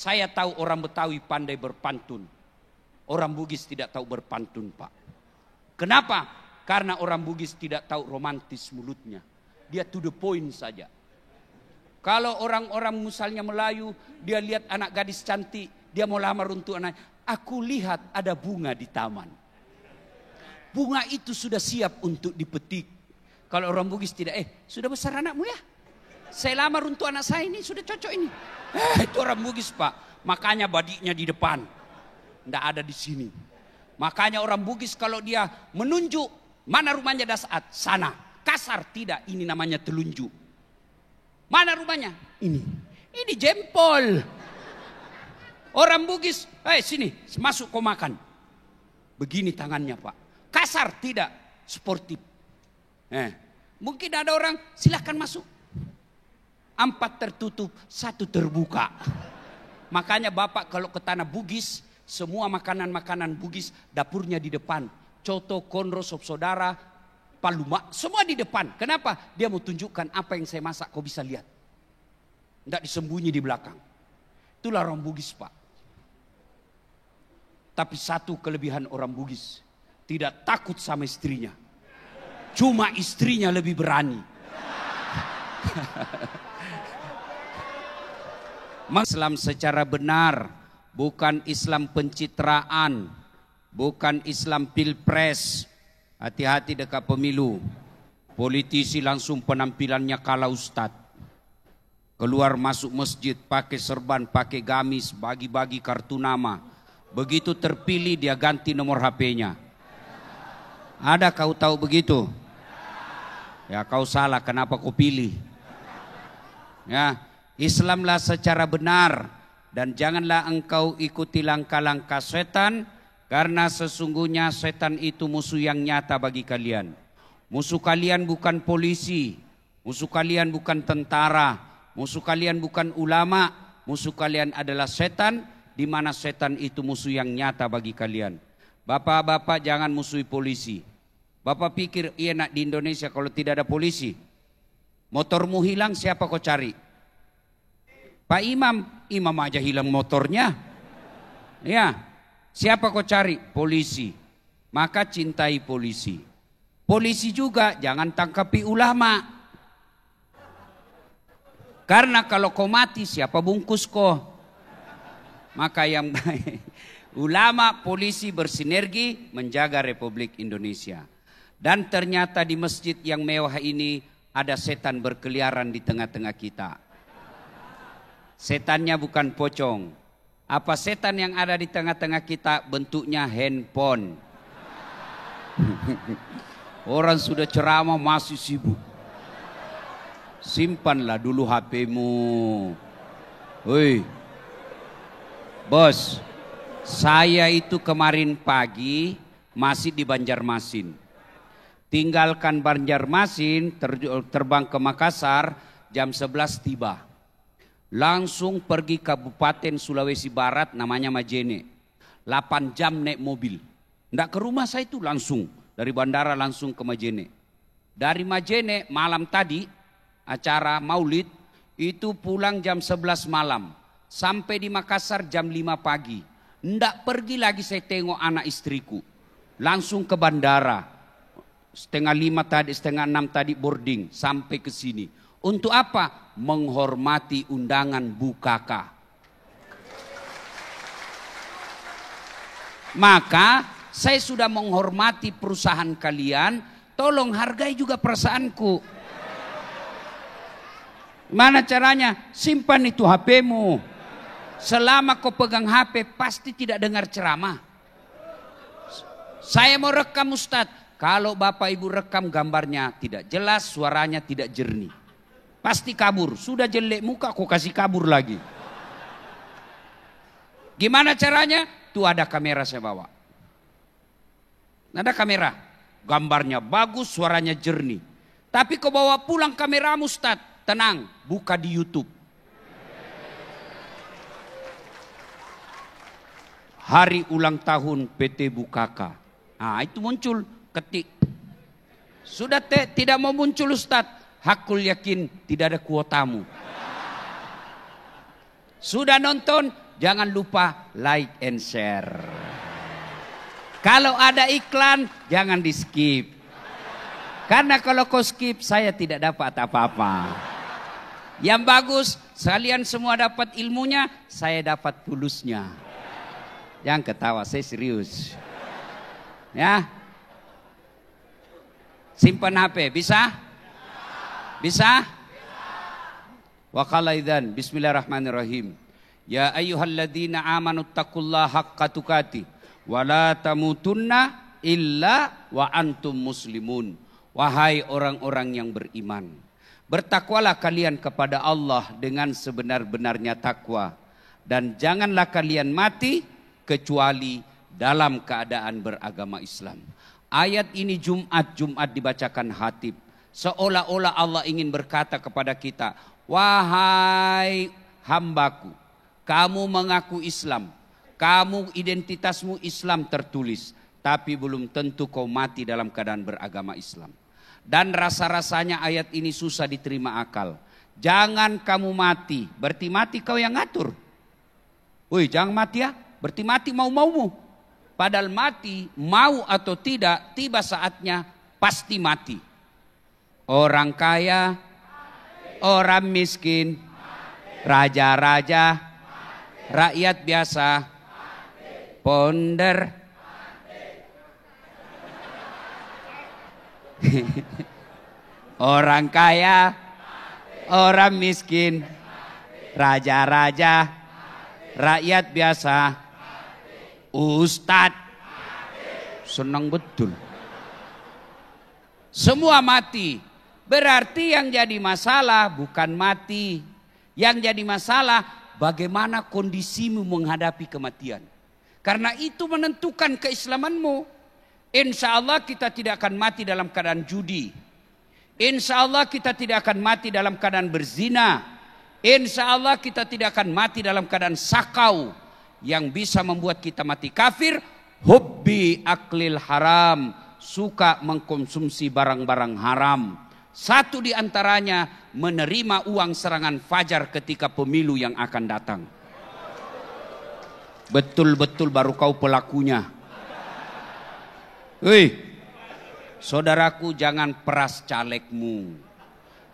Saya tahu orang Betawi pandai berpantun. Orang Bugis tidak tahu berpantun, Pak. Kenapa? Karena orang Bugis tidak tahu romantis mulutnya. Dia to the point saja. Kalau orang-orang misalnya Melayu, dia lihat anak gadis cantik, dia mau lamar untuk anak. Aku lihat ada bunga di taman. Bunga itu sudah siap untuk dipetik. Kalau orang Bugis tidak, sudah besar anakmu ya? Saya lamar untuk anak saya ini, sudah cocok ini. Itu orang Bugis, Pak. Makanya badiknya di depan. Tidak ada di sini. Makanya orang Bugis kalau dia menunjuk, mana rumahnya Dasat? Sana. Kasar, tidak. Ini namanya telunjuk. Mana rumahnya? Ini jempol. Orang Bugis, sini, masuk kau makan. Begini tangannya, Pak. Kasar, tidak. Sportif. Mungkin ada orang, silakan masuk. 4 tertutup, 1 terbuka. Makanya Bapak kalau ke tanah Bugis, semua makanan-makanan Bugis, dapurnya di depan. Coto, konro, sop saudara, paluma, semua di depan. Kenapa? Dia mau tunjukkan apa yang saya masak, kau bisa lihat. Tidak disembunyi di belakang. Itulah orang Bugis, Pak. Tapi satu kelebihan orang Bugis, tidak takut sama istrinya. Cuma istrinya lebih berani. Islam secara benar, bukan Islam pencitraan, bukan Islam pilpres. Hati-hati dekat pemilu. Politisi langsung penampilannya kalah ustad. Keluar masuk masjid pakai serban, pakai gamis, bagi-bagi kartu nama. Begitu terpilih dia ganti nomor HP-nya. Ada kau tahu begitu? Ya kau salah, kenapa kau pilih? Ya, Islamlah secara benar. Dan janganlah engkau ikuti langkah-langkah setan. Karena sesungguhnya setan itu musuh yang nyata bagi kalian. Musuh kalian bukan polisi. Musuh kalian bukan tentara. Musuh kalian bukan ulama. Musuh kalian adalah setan. Di mana setan itu musuh yang nyata bagi kalian. Bapak-bapak jangan musuhi polisi. Bapak pikir enak di Indonesia kalau tidak ada polisi. Motormu hilang siapa kau cari? Pak Imam, imam aja hilang motornya. Ya, siapa kau cari? Polisi. Maka cintai polisi. Polisi juga jangan tangkapi ulama. Karena kalau kau mati siapa bungkus kau? Maka yang baik, ulama polisi bersinergi menjaga Republik Indonesia. Dan ternyata di masjid yang mewah ini ada setan berkeliaran di tengah-tengah kita. Setannya bukan pocong. Apa setan yang ada di tengah-tengah kita? Bentuknya handphone. Orang sudah ceramah masih sibuk. Simpanlah dulu HP-mu. Woi. Bos, saya itu kemarin pagi masih di Banjarmasin. Tinggalkan Banjarmasin, terbang ke Makassar, jam 11 tiba. Langsung pergi Kabupaten Sulawesi Barat namanya Majene. 8 jam naik mobil. Nggak ke rumah saya itu langsung. Dari bandara langsung ke Majene. Dari Majene malam tadi, acara maulid, itu pulang jam 11 malam. Sampai di Makassar jam 5 pagi. Nggak pergi lagi saya tengok anak istriku. Langsung ke bandara. Setengah 5 tadi, setengah 6 tadi boarding. Sampai ke sini. Untuk apa? Menghormati undangan Bukaka. Maka saya sudah menghormati perusahaan kalian. Tolong hargai juga perasaanku. Mana caranya? Simpan itu HP-mu. Selama kau pegang HP pasti tidak dengar ceramah. Saya mau rekam Ustadz. Kalau Bapak Ibu rekam gambarnya tidak jelas, suaranya tidak jernih. Pasti kabur. Sudah jelek muka kau kasih kabur lagi. Gimana caranya? Tuh ada kamera saya bawa. Ada kamera. Gambarnya bagus, suaranya jernih. Tapi kau bawa pulang kameramu Ustadz. Tenang, buka di YouTube. Hari ulang tahun PT Bukaka. Nah itu muncul, ketik. Sudah tidak mau muncul Ustadz. Hakul yakin tidak ada kuotamu. Sudah nonton, jangan lupa like and share. Kalau ada iklan, jangan di skip. Karena kalau kau skip, saya tidak dapat apa-apa. Yang bagus, kalian semua dapat ilmunya, saya dapat tulusnya. Jangan ketawa, saya serius. Ya. Simpan HP, bisa? Bisa? Wa qala idzan, bismillahirrahmanirrahim. Ya ayyuhalladzina amanu taqullaha haqqa tuqatih wa la tamutunna illa wa antum muslimun. Wahai orang-orang yang beriman, bertakwalah kalian kepada Allah dengan sebenar-benarnya takwa, dan janganlah kalian mati kecuali dalam keadaan beragama Islam. Ayat ini Jumat dibacakan khatib, seolah-olah Allah ingin berkata kepada kita, wahai hambaku, kamu mengaku Islam, kamu identitasmu Islam tertulis, tapi belum tentu kau mati dalam keadaan beragama Islam. Dan rasa-rasanya ayat ini susah diterima akal. Jangan kamu mati, berarti mati kau yang ngatur. Woi, jangan mati ya, berarti mati mau-maumu. Padahal mati, mau atau tidak, tiba saatnya pasti mati. Orang kaya, orang miskin, raja-raja, rakyat biasa, ponder, orang kaya, orang miskin, raja-raja, rakyat biasa, ustadz, senang betul. Semua mati. Berarti yang jadi masalah bukan mati. Yang jadi masalah bagaimana kondisimu menghadapi kematian. Karena itu menentukan keislamanmu. Insya Allah kita tidak akan mati dalam keadaan judi. Insya Allah kita tidak akan mati dalam keadaan berzina. Insya Allah kita tidak akan mati dalam keadaan sakau. Yang bisa membuat kita mati kafir, hubbi aklil haram, suka mengkonsumsi barang-barang haram. Satu di antaranya menerima uang serangan fajar ketika pemilu yang akan datang. Betul-betul baru kau pelakunya. Hei, saudaraku, jangan peras calegmu,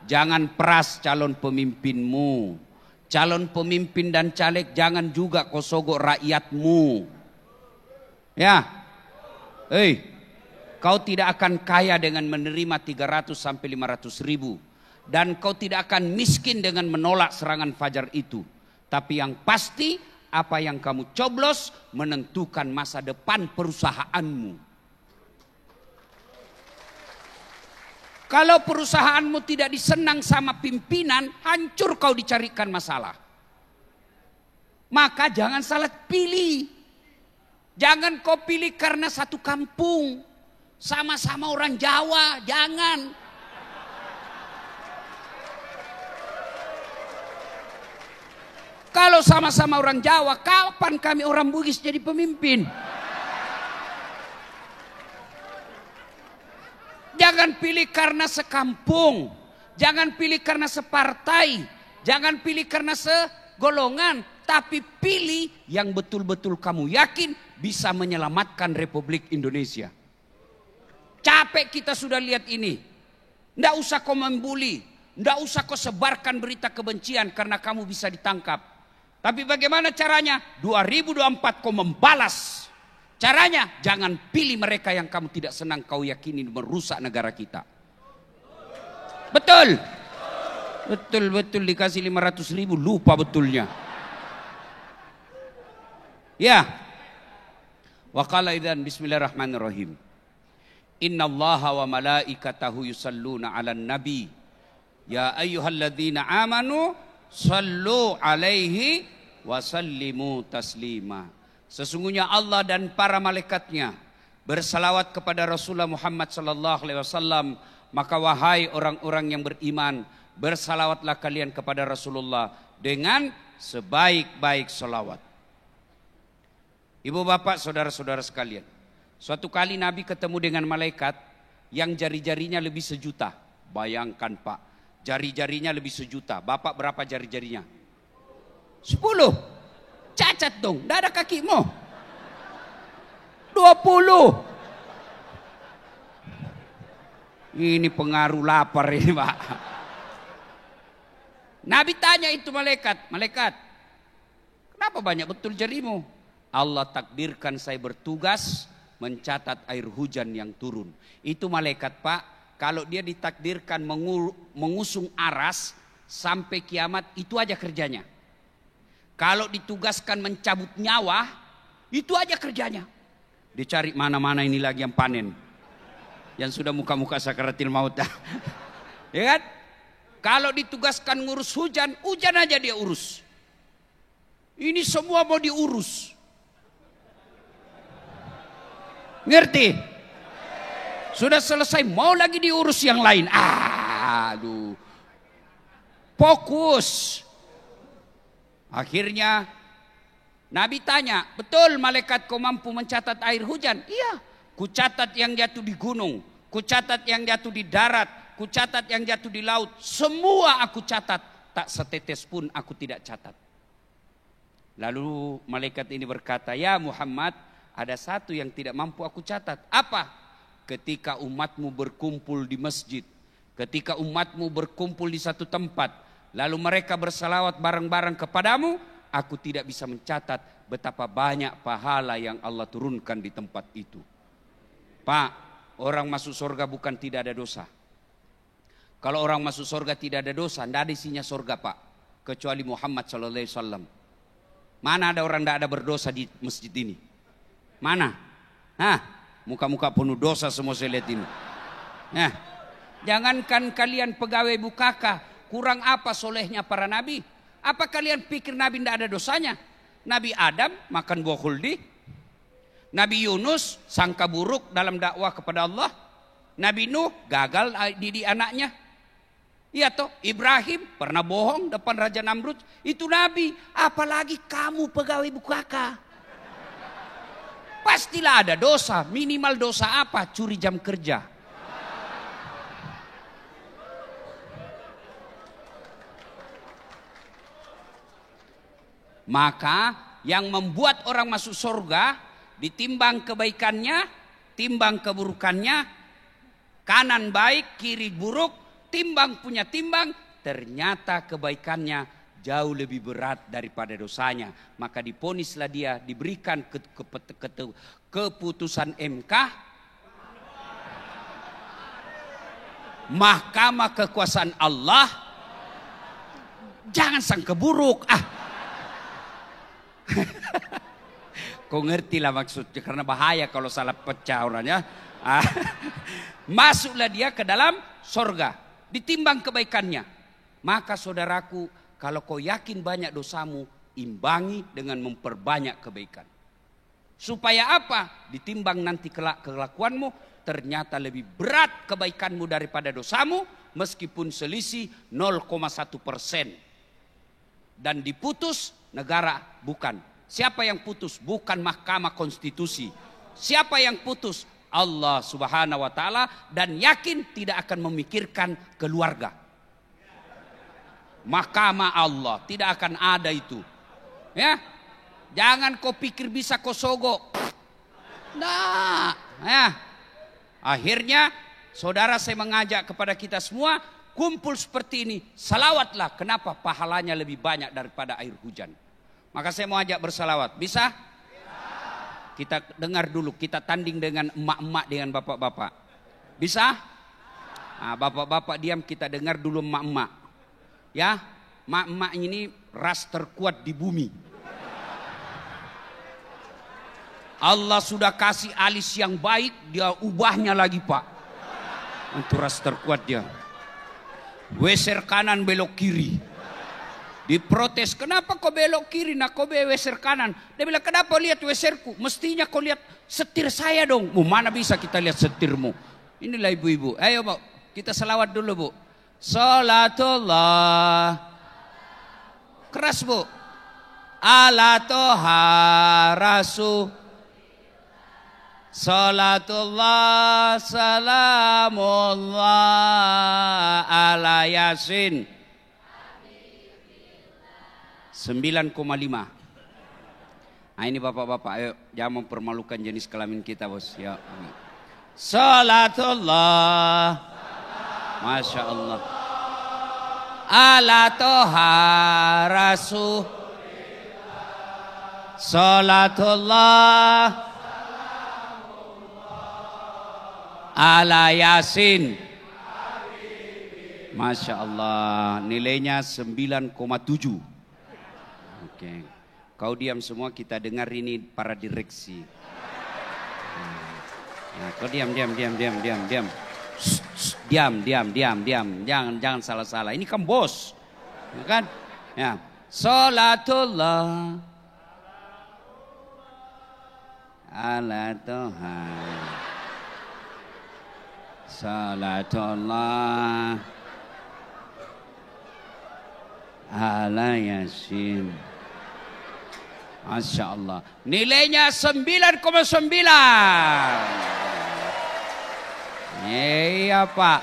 jangan peras calon pemimpinmu. Calon pemimpin dan caleg jangan juga kau sogok rakyatmu. Ya, hei, kau tidak akan kaya dengan menerima 300 sampai 500 ribu. Dan kau tidak akan miskin dengan menolak serangan fajar itu. Tapi yang pasti, apa yang kamu coblos menentukan masa depan perusahaanmu. Kalau perusahaanmu tidak disenang sama pimpinan, hancur kau dicarikan masalah. Maka jangan salah pilih. Jangan kau pilih karena satu kampung. Sama-sama orang Jawa, jangan. Kalau sama-sama orang Jawa, kapan kami orang Bugis jadi pemimpin? Jangan pilih karena sekampung, jangan pilih karena separtai, jangan pilih karena segolongan, tapi pilih yang betul-betul kamu yakin bisa menyelamatkan Republik Indonesia. Capek kita sudah lihat ini. Nggak usah kau membuli, nggak usah kau sebarkan berita kebencian karena kamu bisa ditangkap. Tapi bagaimana caranya? 2024 kau membalas. Caranya jangan pilih mereka yang kamu tidak senang kau yakini merusak negara kita. Betul. Betul dikasih 500 ribu lupa betulnya. Ya. Wa qala idzan bismillahirrahmanirrahim. Innallaha wa malaikatahu yusalluna 'alan nabi. Ya ayyuhalladzina amanu sallu 'alaihi wa sallimu taslima. Sesungguhnya Allah dan para malaikatnya bersalawat kepada Rasulullah Muhammad sallallahu alaihi wasallam, maka wahai orang-orang yang beriman, bersalawatlah kalian kepada Rasulullah dengan sebaik-baik salawat. Ibu bapak, saudara-saudara sekalian, suatu kali Nabi ketemu dengan malaikat yang jari-jarinya lebih sejuta. Bayangkan Pak, jari-jarinya lebih sejuta. Bapak berapa jari-jarinya? 10. cacat dong, tidak ada kakimu. 20. Ini pengaruh lapar ini Pak. Nabi tanya itu malaikat, kenapa banyak betul jarimu? Allah takdirkan saya bertugas mencatat air hujan yang turun. Itu malaikat Pak, kalau dia ditakdirkan mengusung aras sampai kiamat, itu aja kerjanya. Kalau ditugaskan mencabut nyawa, itu aja kerjanya. Dicari mana-mana ini lagi yang panen, yang sudah muka-muka sakaratil maut. Ya kan? Kalau ditugaskan ngurus hujan, hujan aja dia urus. Ini semua mau diurus. Ngerti? Sudah selesai, mau lagi diurus yang lain. Aduh. Fokus. Akhirnya Nabi tanya, betul malaikat kau mampu mencatat air hujan? Iya. Kucatat yang jatuh di gunung, kucatat yang jatuh di darat, kucatat yang jatuh di laut. Semua aku catat, tak setetes pun aku tidak catat. Lalu malaikat ini berkata, ya Muhammad, ada satu yang tidak mampu aku catat. Apa? Ketika umatmu berkumpul di masjid, ketika umatmu berkumpul di satu tempat, lalu mereka bersalawat bareng-bareng kepadamu, aku tidak bisa mencatat betapa banyak pahala yang Allah turunkan di tempat itu. Pak, orang masuk surga bukan tidak ada dosa. Kalau orang masuk surga tidak ada dosa, tidak ada isinya surga Pak, kecuali Muhammad SAW. Mana ada orang tidak ada berdosa di masjid ini? Mana? Muka-muka penuh dosa semua saya lihat ini. Jangankan kalian pegawai bukaka, kurang apa solehnya para nabi? Apa kalian pikir nabi tidak ada dosanya? Nabi Adam makan buah khuldi. Nabi Yunus sangka buruk dalam dakwah kepada Allah. Nabi Nuh gagal didik anaknya. Iya toh, Ibrahim pernah bohong depan Raja Namrud. Itu nabi, apalagi kamu pegawai bukaka. Pastilah ada dosa, minimal dosa apa? Curi jam kerja. Maka yang membuat orang masuk surga, ditimbang kebaikannya, timbang keburukannya, kanan baik, kiri buruk, timbang punya timbang, ternyata kebaikannya jauh lebih berat daripada dosanya. Maka diponislah dia, diberikan keputusan MK, Mahkamah Kekuasaan Allah. Jangan sangka buruk. Kau ngerti lah maksudnya, karena bahaya kalau salah pecah orangnya. Masuklah dia ke dalam surga, ditimbang kebaikannya. Maka saudaraku, kalau kau yakin banyak dosamu, imbangi dengan memperbanyak kebaikan. Supaya apa? Ditimbang nanti kelakuanmu, ternyata lebih berat kebaikanmu daripada dosamu, meskipun selisih 0,1%. Dan diputus negara bukan. Siapa yang putus? Bukan Mahkamah Konstitusi. Siapa yang putus? Allah Subhanahu wa Ta'ala, dan yakin tidak akan memikirkan keluarga. Mahkamah Allah tidak akan ada itu. Ya, jangan kau pikir bisa kau sogok. Nah, ya. Akhirnya saudara saya mengajak kepada kita semua kumpul seperti ini, salawatlah. Kenapa? Pahalanya lebih banyak daripada air hujan. Maka saya mau ajak bersalawat. Bisa? Kita dengar dulu, kita tanding dengan emak-emak dengan bapak-bapak. Bisa? Nah, bapak-bapak diam, kita dengar dulu emak-emak. Ya, emak-emak ini ras terkuat di bumi. Allah sudah kasih alis yang baik, dia ubahnya lagi Pak. Untuk ras terkuat dia. Weser kanan belok kiri. Diprotes, kenapa kau belok kiri, nak kau weser kanan? Dia bilang, kenapa lihat weserku? Mestinya kau lihat setir saya dong. Mana bisa kita lihat setirmu? Inilah ibu-ibu. Ayo Bu, kita selawat dulu Bu. Salatullah. Keras Bu. Ala toha rasul. Salatullah salamullah ala yasin. 9,5. Nah ini bapak-bapak, ayo jangan mempermalukan jenis kelamin kita bos. Ya. Salatullah, Masya Allah, ala toha rasul. Salatullah ala Yasin. Masya Allah, nilainya 9,7. Oke, kau diam semua, kita dengar ini para direksi. Nah, kau diam. Diam. Jangan salah-salah. Ini kan bos, ya kan? Ya. Salatullah ala Tuha. Salatullah ala Yasin. Masya Allah, nilainya 9,9. Iya Pak,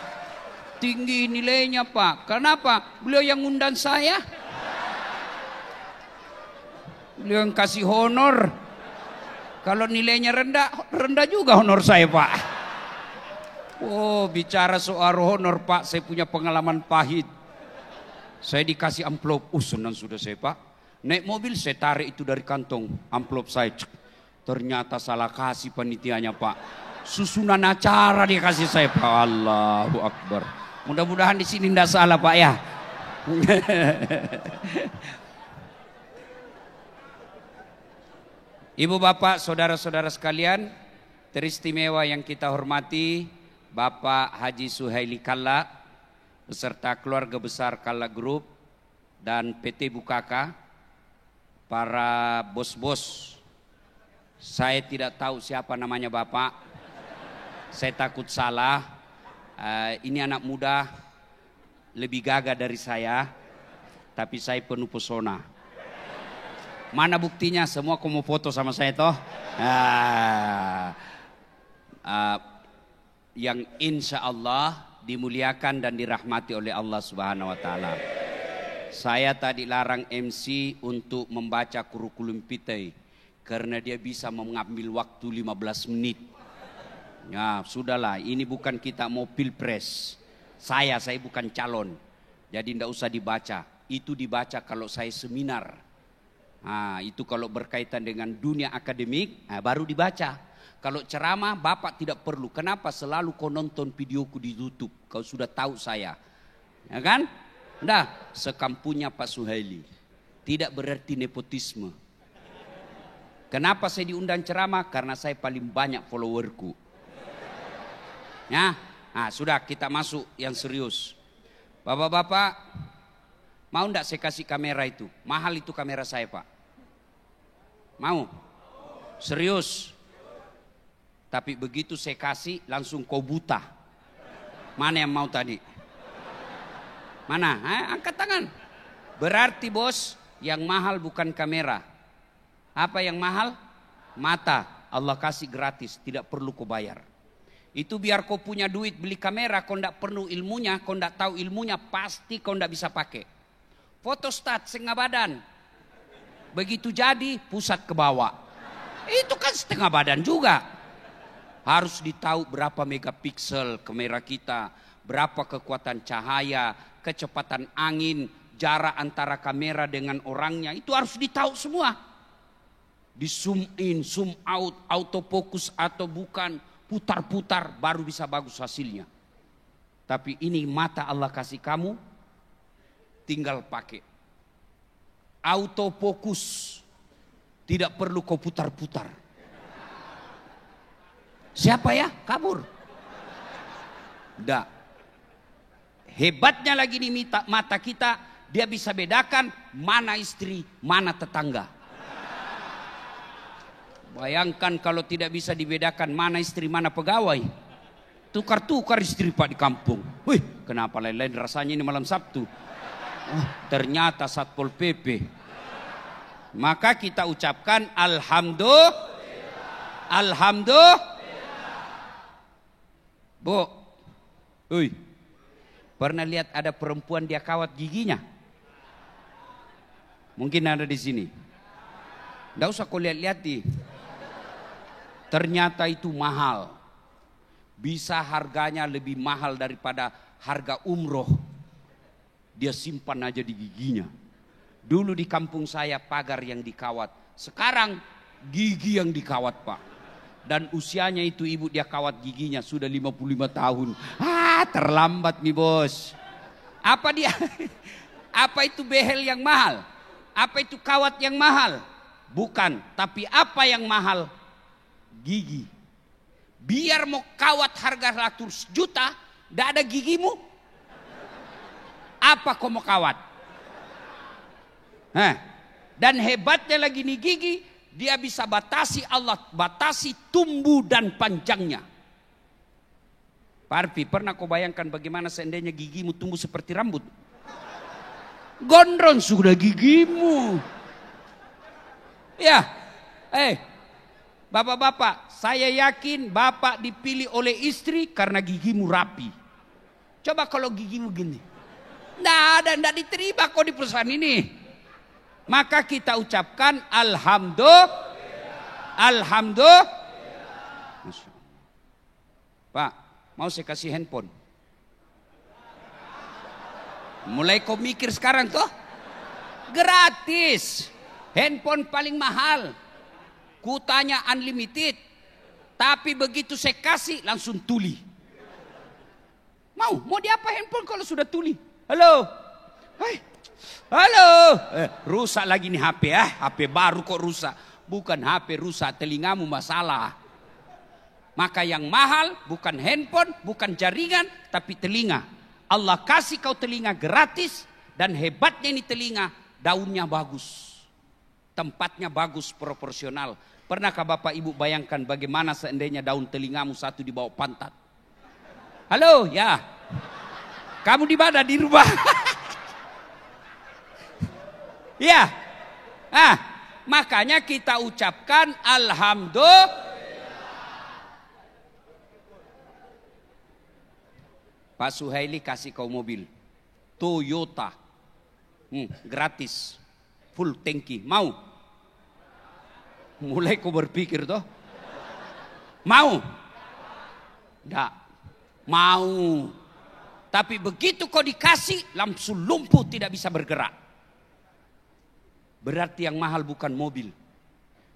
tinggi nilainya Pak. Kenapa? Beliau yang undang saya, beliau yang kasih honor. Kalau nilainya rendah juga honor saya Pak. Oh, bicara soal honor Pak, saya punya pengalaman pahit. Saya dikasih amplop, senang sudah saya Pak. Naik mobil saya tarik itu dari kantong amplop saya. Ternyata salah kasih panitianya Pak. Susunan acara dia kasih saya Pak. Allahu Akbar. Mudah-mudahan di sini tidak salah Pak ya. Ibu bapak, saudara-saudara sekalian, teristimewa yang kita hormati Bapak Haji Suhaili Kalla beserta keluarga besar Kalla Group dan PT Bukaka, para bos-bos. Saya tidak tahu siapa namanya Bapak, saya takut salah. Ini anak muda lebih gagah dari saya, tapi saya penuh pesona. Mana buktinya? Semua kamu foto sama saya toh. Yang insya Allah dimuliakan dan dirahmati oleh Allah Subhanahu Wa Taala. Saya tadi larang MC untuk membaca kurikulum Pitai karena dia bisa mengambil waktu 15 menit. Ya sudahlah, ini bukan kita mau pilpres. Saya bukan calon, jadi tidak usah dibaca. Itu dibaca kalau saya seminar. Nah, itu kalau berkaitan dengan dunia akademik, baru dibaca. Kalau ceramah Bapak tidak perlu. Kenapa? Selalu kau nonton videoku di YouTube. Kau sudah tahu saya, ya kan? Nah, sekampunya Pak Suhaili. Tidak berarti nepotisme. Kenapa saya diundang ceramah? Karena saya paling banyak followerku. Ya, nah, sudah kita masuk yang serius. Bapak-bapak, mau ndak saya kasih kamera itu? Mahal itu kamera saya Pak. Mau? Serius? Tapi begitu saya kasih langsung kau buta. Mana yang mau tadi? Mana? Angkat tangan. Berarti bos, yang mahal bukan kamera. Apa yang mahal? Mata. Allah kasih gratis, tidak perlu kau bayar. Itu biar kau punya duit beli kamera, kau tidak perlu ilmunya, kau tidak tahu ilmunya, pasti kau tidak bisa pakai. Fotostat setengah badan. Begitu jadi pusat ke bawah. Itu kan setengah badan juga. Harus ditahu berapa megapiksel kamera kita, berapa kekuatan cahaya, kecepatan angin, jarak antara kamera dengan orangnya, itu harus ditahu semua. Di zoom in, zoom out, autofocus atau bukan, putar-putar baru bisa bagus hasilnya. Tapi ini mata Allah kasih kamu, tinggal pakai. Autofokus, tidak perlu kau putar-putar. Siapa ya? Kabur. Enggak. Hebatnya lagi di mata kita, dia bisa bedakan mana istri, mana tetangga. Bayangkan kalau tidak bisa dibedakan mana istri, mana pegawai. Tukar-tukar istri Pak di kampung. Wih, kenapa lain-lain rasanya ini malam Sabtu? Oh, ternyata Satpol PP. Maka kita ucapkan alhamdulillah. Alhamdulillah. Bu, pernah lihat ada perempuan dia kawat giginya? Mungkin ada di sini. Nggak usah kau lihat-lihat di. Ternyata itu mahal. Bisa harganya lebih mahal daripada harga umroh. Dia simpan aja di giginya. Dulu di kampung saya pagar yang dikawat. Sekarang gigi yang dikawat, Pak. Dan usianya itu ibu dia kawat giginya sudah 55 tahun. Terlambat nih bos. Apa dia? Apa itu behel yang mahal? Apa itu kawat yang mahal? Bukan, tapi apa yang mahal? Gigi. Biar mau kawat harga ratus juta, tidak ada gigimu. Apa kau mau kawat? Dan hebatnya lagi nih gigi, dia bisa batasi, Allah batasi tumbuh dan panjangnya. Parpi, pernah kau bayangkan bagaimana seandainya gigimu tumbuh seperti rambut? Gondrong sudah gigimu. Ya, bapak-bapak, saya yakin bapak dipilih oleh istri karena gigimu rapi. Coba kalau gigimu gini, nggak diterima kok di perusahaan ini. Maka kita ucapkan alhamdulillah. Pak, mau saya kasih handphone? Mulai kau mikir sekarang toh? Gratis. Handphone paling mahal. Kutanya unlimited. Tapi begitu saya kasih langsung tuli. Mau diapa handphone kalau sudah tuli? Halo. Halo. Rusak lagi nih HP ya. HP baru kok rusak. Bukan HP rusak, telingamu masalah. Maka yang mahal bukan handphone, bukan jaringan, tapi telinga. Allah kasih kau telinga gratis. Dan hebatnya ini telinga, daunnya bagus. Tempatnya bagus, proporsional. Pernahkah Bapak Ibu bayangkan bagaimana seandainya daun telingamu satu di bawah pantat? Halo, ya. Kamu di mana? Di rumah. Ya. Makanya kita ucapkan alhamdulillah. Pak Suhaili kasih kau mobil Toyota. Gratis. Full tangki. Mau? Mulai kau berpikir toh? Mau? Enggak. Mau. Tapi begitu kau dikasih langsung lumpuh, tidak bisa bergerak. Berarti yang mahal bukan mobil.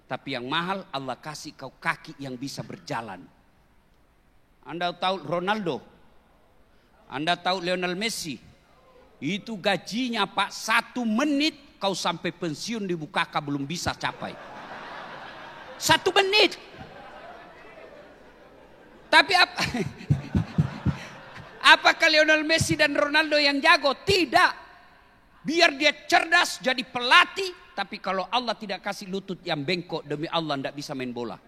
Tapi yang mahal Allah kasih kau kaki yang bisa berjalan. Anda tahu Ronaldo? Anda tahu Lionel Messi? Itu gajinya Pak 1 menit kau sampai pensiun di Bukaka belum bisa capai. 1 menit. Tapi apakah Lionel Messi dan Ronaldo yang jago? Tidak. Biar dia cerdas jadi pelatih. Tapi kalau Allah tidak kasih lutut yang bengkok, demi Allah tidak bisa main bola.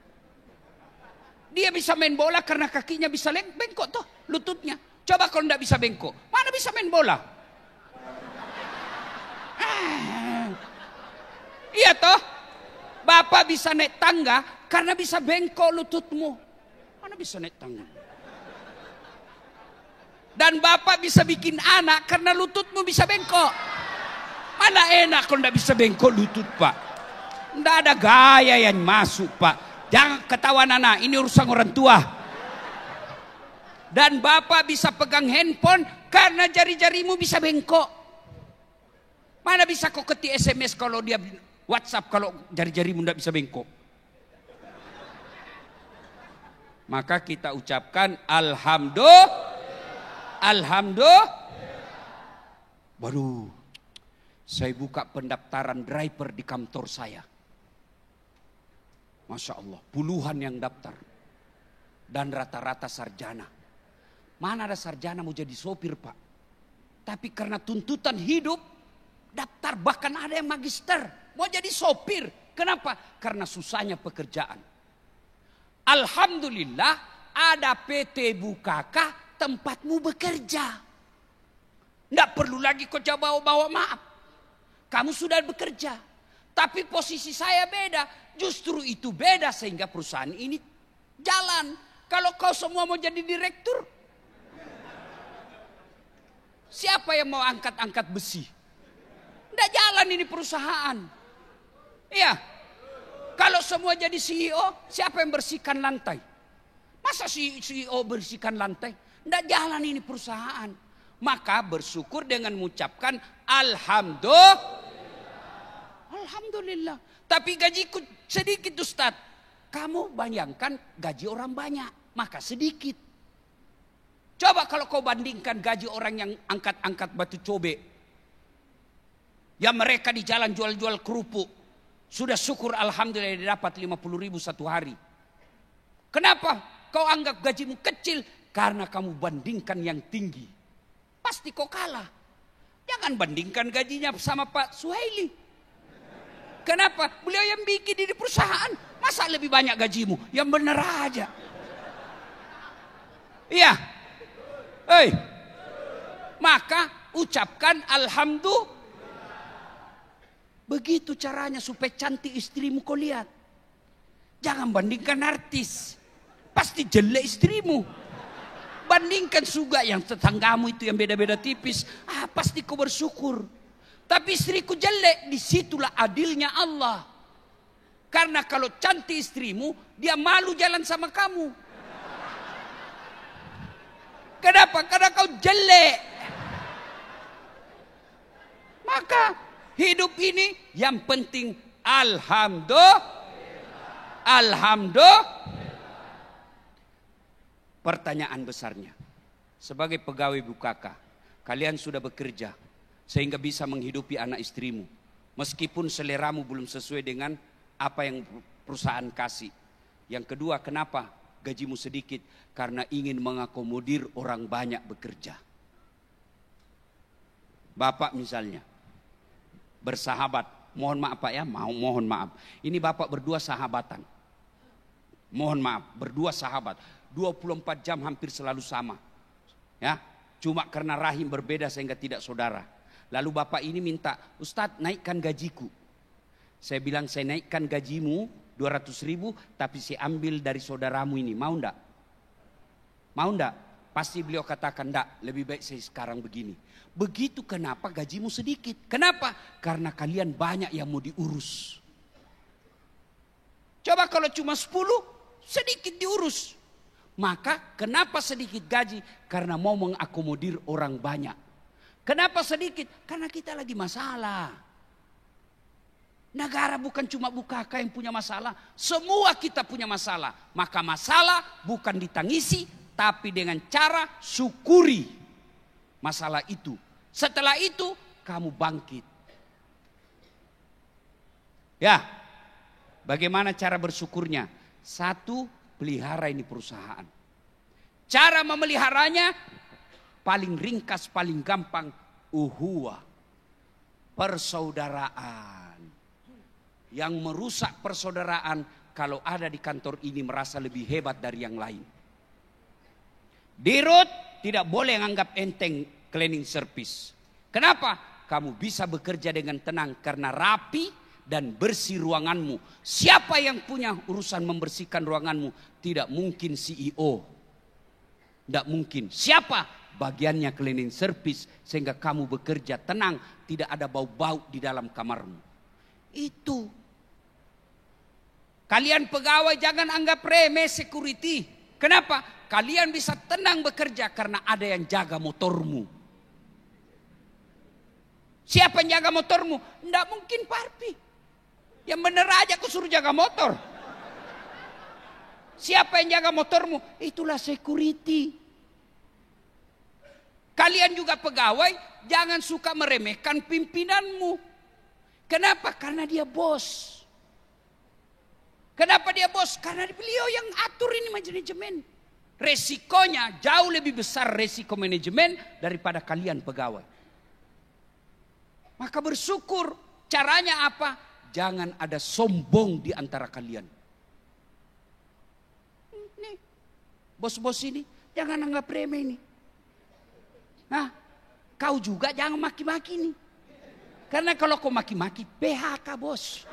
Dia bisa main bola karena kakinya bisa bengkok toh lututnya. Coba kalau tidak bisa bengkok, mana bisa main bola? Iya toh, Bapak bisa naik tangga karena bisa bengkok lututmu. Mana bisa naik tangga? Dan Bapak bisa bikin anak karena lututmu bisa bengkok. Mana enak kalau tidak bisa bengkok lutut Pak. Tidak ada gaya yang masuk Pak. Jangan ketawa anak, ini urusan orang tua. Dan Bapak bisa pegang handphone karena jari-jarimu bisa bengkok. Mana bisa kau ketik SMS kalau dia WhatsApp kalau jari-jarimu tidak bisa bengkok. Maka kita ucapkan alhamdulillah. Waduh, saya buka pendaftaran driver di kantor saya. Masya Allah, puluhan yang daftar. Dan rata-rata sarjana. Mana ada sarjana mau jadi sopir Pak. Tapi karena tuntutan hidup, daftar bahkan ada yang magister. Mau jadi sopir. Kenapa? Karena susahnya pekerjaan. Alhamdulillah ada PT Bukaka tempatmu bekerja. Tidak perlu lagi kau bawa maaf. Kamu sudah bekerja. Tapi posisi saya beda. Justru itu beda sehingga perusahaan ini jalan. Kalau kau semua mau jadi direktur, siapa yang mau angkat-angkat besi? Tidak jalan ini perusahaan. Iya. semua jadi CEO, siapa yang bersihkan lantai? Masa CEO bersihkan lantai? Tidak jalan ini perusahaan. Maka bersyukur dengan mengucapkan Alhamdulillah. Tapi gajiku sedikit Ustaz. Kamu bayangkan gaji orang banyak, maka sedikit. Coba kalau kau bandingkan gaji orang yang angkat-angkat batu cobek. Ya mereka di jalan jual-jual kerupuk. Sudah syukur Alhamdulillah dia dapat 50.000 satu hari. Kenapa kau anggap gajimu kecil? Karena kamu bandingkan yang tinggi. Pasti kau kalah. Jangan bandingkan gajinya sama Pak Suhaili. Kenapa? Beliau yang bikin di perusahaan. Masa lebih banyak gajimu? Yang benar aja. Iya. Maka ucapkan Alhamdulillah. Begitu caranya supaya cantik istrimu kau lihat. Jangan bandingkan artis. Pasti jelek istrimu. Bandingkan juga yang tetanggamu itu yang beda-beda tipis. Pasti kau bersyukur. Tapi istriku jelek, disitulah adilnya Allah. Karena kalau cantik istrimu, dia malu jalan sama kamu. Kenapa? Karena kau jelek. Maka hidup ini yang penting Alhamdulillah. Pertanyaan besarnya, sebagai pegawai BUKK, kalian sudah bekerja sehingga bisa menghidupi anak istrimu. Meskipun seleramu belum sesuai dengan apa yang perusahaan kasih. Yang kedua, kenapa gajimu sedikit? Karena ingin mengakomodir orang banyak bekerja. Bapak misalnya bersahabat, mohon maaf Pak ya, mohon maaf. Ini bapak berdua sahabatan. Mohon maaf, berdua sahabat. 24 jam hampir selalu sama. Ya, cuma karena rahim berbeda sehingga tidak saudara. Lalu bapak ini minta, Ustadz naikkan gajiku. Saya bilang saya naikkan gajimu 200.000 tapi saya ambil dari saudaramu ini. Mau enggak? Mau enggak? Pasti beliau katakan enggak, lebih baik saya sekarang begini. Begitu kenapa gajimu sedikit? Kenapa? Karena kalian banyak yang mau diurus. Coba kalau cuma 10, sedikit diurus. Maka kenapa sedikit gaji? Karena mau mengakomodir orang banyak. Kenapa sedikit? Karena kita lagi masalah. Negara bukan cuma BUKK yang punya masalah. Semua kita punya masalah. Maka masalah bukan ditangisi, tapi dengan cara syukuri masalah itu. Setelah itu kamu bangkit. Ya, bagaimana cara bersyukurnya? Satu, pelihara ini perusahaan. Cara memeliharanya paling ringkas, paling gampang, uhuwah, persaudaraan. Yang merusak persaudaraan kalau ada di kantor ini merasa lebih hebat dari yang lain. Dirut tidak boleh menganggap enteng cleaning service. Kenapa? Kamu bisa bekerja dengan tenang karena rapi dan bersih ruanganmu. Siapa yang punya urusan membersihkan ruanganmu? Tidak mungkin CEO. Tidak mungkin. Siapa? Bagiannya cleaning service. Sehingga kamu bekerja tenang. Tidak ada bau-bau di dalam kamarmu. Itu. Kalian pegawai jangan anggap remeh security. Kenapa? Kalian bisa tenang bekerja karena ada yang jaga motormu. Siapa yang jaga motormu? Tidak mungkin Parpi. Yang bener aja aku suruh jaga motor. Siapa yang jaga motormu? Itulah security. Kalian juga pegawai, jangan suka meremehkan pimpinanmu. Kenapa? Karena dia bos. Kenapa dia bos? Karena beliau yang atur ini manajemen. Resikonya jauh lebih besar resiko manajemen daripada kalian pegawai. Maka bersyukur. Caranya apa? Jangan ada sombong di antara kalian. Nih, bos-bos ini jangan anggap remeh ini. Nah, kau juga jangan maki-maki nih. Karena kalau kau maki-maki, PHK bos.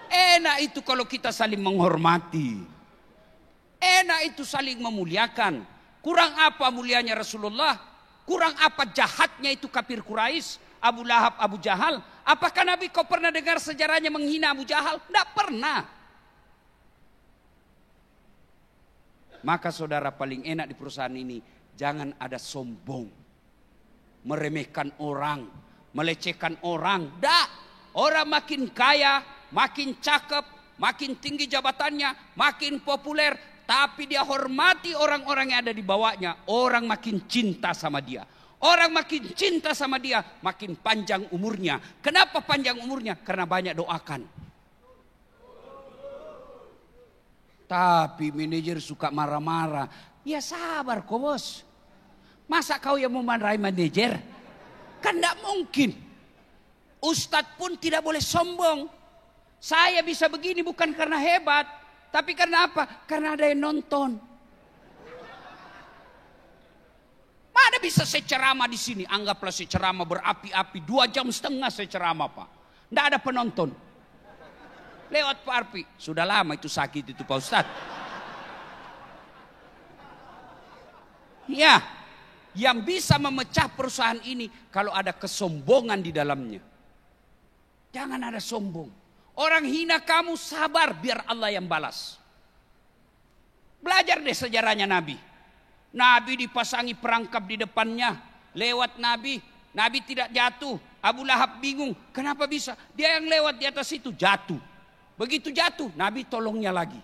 Enak itu kalau kita saling menghormati. Enak itu saling memuliakan. Kurang apa mulianya Rasulullah? Kurang apa jahatnya itu kafir Quraisy, Abu Lahab, Abu Jahal? Apakah Nabi kau pernah dengar sejarahnya menghina Abu Jahal? Tidak pernah. Maka saudara, paling enak di perusahaan ini, jangan ada sombong, meremehkan orang, melecehkan orang. Tidak. Orang makin kaya, makin cakep, makin tinggi jabatannya, makin populer, tapi dia hormati orang-orang yang ada di bawahnya. Orang makin cinta sama dia. Orang makin cinta sama dia, makin panjang umurnya. Kenapa panjang umurnya? Karena banyak doakan. Tapi manajer suka marah-marah. Ya sabar kok bos. Masa kau yang memarahi manajer? Kan tidak mungkin. Ustadz pun tidak boleh sombong. Saya bisa begini bukan karena hebat, tapi karena apa? Karena ada yang nonton. Mana bisa saya ceramah di sini? Anggaplah saya ceramah berapi-api 2,5 jam saya ceramah, Pak. Tidak ada penonton. Lewat Pak Arpi. Sudah lama itu sakit itu Pak Ustadz. Ya, yang bisa memecah perusahaan ini kalau ada kesombongan di dalamnya. Jangan ada sombong. Orang hina kamu, sabar biar Allah yang balas. Belajar deh sejarahnya Nabi. Nabi dipasangi perangkap di depannya. Lewat Nabi, Nabi tidak jatuh. Abu Lahab bingung, kenapa bisa? Dia yang lewat di atas itu jatuh. Begitu jatuh, Nabi tolongnya lagi.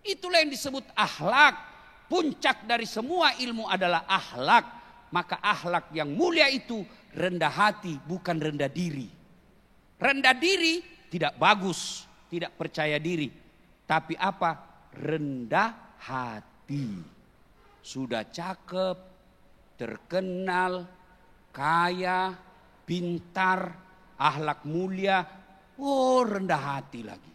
Itulah yang disebut akhlak. Puncak dari semua ilmu adalah akhlak. Maka akhlak yang mulia itu rendah hati, bukan rendah diri. Rendah diri tidak bagus, tidak percaya diri. Tapi apa? Rendah hati. Sudah cakep, terkenal, kaya, pintar, akhlak mulia. Oh, rendah hati lagi.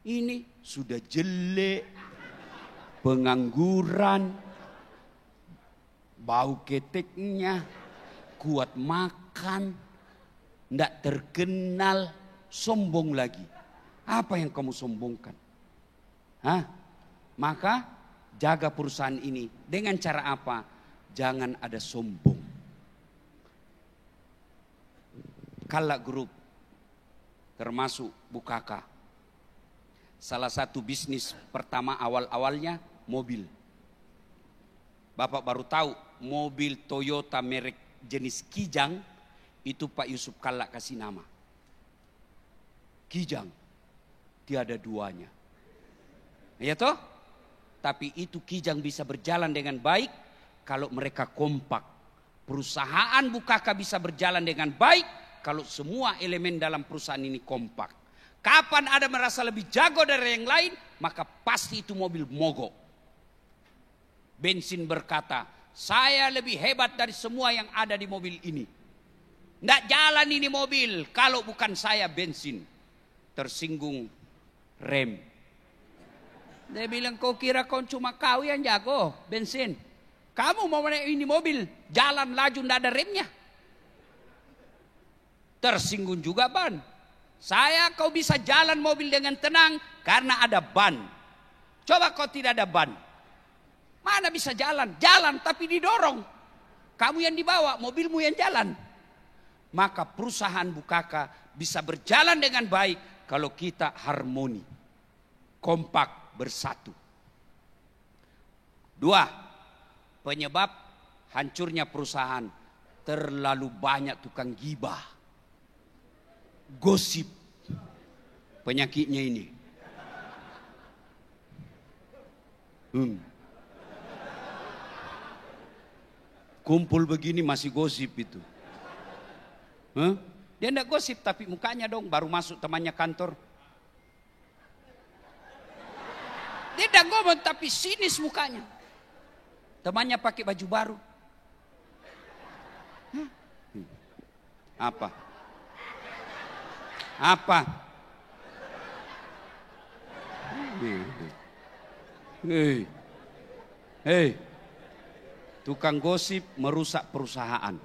Ini sudah jelek, pengangguran, bau keteknya, kuat makan, tidak terkenal, sombong lagi. Apa yang kamu sombongkan? Hah? Maka jaga perusahaan ini dengan cara apa? Jangan ada sombong. Kala Group termasuk Bukaka. Salah satu bisnis pertama awal-awalnya mobil. Bapak baru tahu mobil Toyota merek jenis Kijang itu Pak Yusuf Kalla kasih nama. Kijang. Tiada duanya. Ya toh? Tapi itu Kijang bisa berjalan dengan baik kalau mereka kompak. Perusahaan Bukaka bisa berjalan dengan baik kalau semua elemen dalam perusahaan ini kompak. Kapan ada merasa lebih jago dari yang lain, maka pasti itu mobil mogok. Bensin berkata, saya lebih hebat dari semua yang ada di mobil ini. Tidak jalan ini mobil kalau bukan saya bensin. Tersinggung rem. Dia bilang, kau kira kau cuma kau yang jago bensin. Kamu mau naik ini mobil, jalan laju tidak ada remnya. Tersinggung juga ban. Saya kau bisa jalan mobil dengan tenang karena ada ban. Coba kau tidak ada ban. Mana bisa jalan? Jalan tapi didorong. Kamu yang dibawa, mobilmu yang jalan. Maka perusahaan Bukaka bisa berjalan dengan baik kalau kita harmoni. Kompak bersatu. 2. Penyebab hancurnya perusahaan. Terlalu banyak tukang gibah. Gosip. Penyakitnya ini. Kumpul begini masih gosip itu. Dia enggak gosip tapi mukanya dong baru masuk temannya kantor. Dia enggak ngomong tapi sinis mukanya. Temannya pakai baju baru. Apa? Apa? Hei. Tukang gosip merusak perusahaan.